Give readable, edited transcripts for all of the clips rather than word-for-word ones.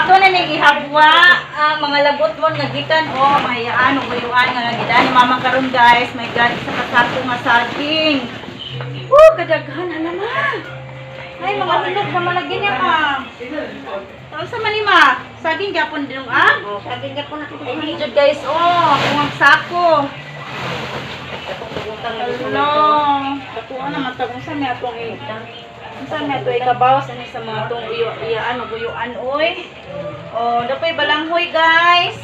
ato na ihabwa ang mga lagot mo nagikan o mayaan o guyuan nga nagidan ni mama karon guys. My God, isa ka sato nga saging. Kadaghan na naman. Ay, mga tulog na malagyan niya ka. Saan sa manima? Saging gapon din Oh, saging gapon na. Ay, jud guys, kung ang sako. Hello. Kakuha na matagong sa may atong Unsa na to ikabawas ani sa mga tong iyaan o guyuan oy. Dapat balanghoy guys.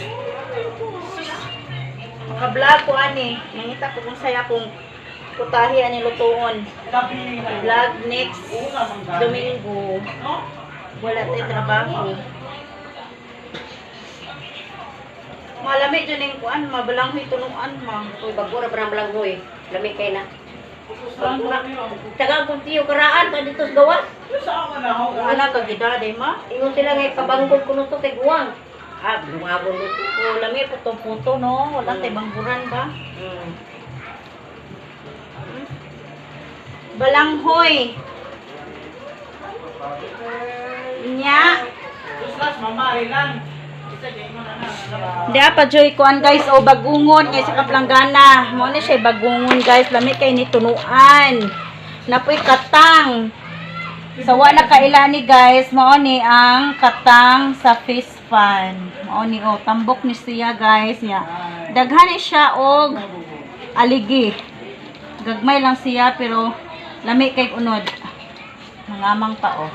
Maka-vlog ko ani. Mangita ko kung saya kung putahi ani lutuon. Vlog next Domingo. Wala tayo trabaho. Malamig dyan yung kuan, mabalanghoy tunuan ma. Uy, bagura pa ng balanghoy. Lamig kayo na. Taga kung tiyo karaan ka dito sa gawas. Wala ka gidade ma. Ingon sila nga kabanggol ko nito kay Guwang. Lumabon nito. Lamig puto-puto no. Wala tayo bangguran ba? Balanghoy. Nya. Di pa joy kuan guys bagungon kay sa kaplanggana. Mo ni siya bagungon guys, lami kay ni tunuan. Napoy katang. Sawa na kailani guys, mao ni ang katang sa fish pan. Mao ni tambok ni siya guys nya. Daghan ni siya og aligi. Gagmay lang siya pero lami kay unod. Mangamang pa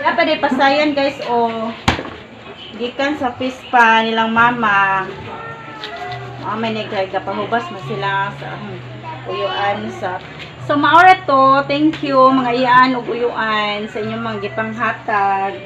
Kaya pa di pasayan guys gikan sa fish pan nilang mama. May nagpahubas na sila sa uyuan sa. So maura to, thank you mga iyaan ug uyuan sa inyong mga gipanghatag.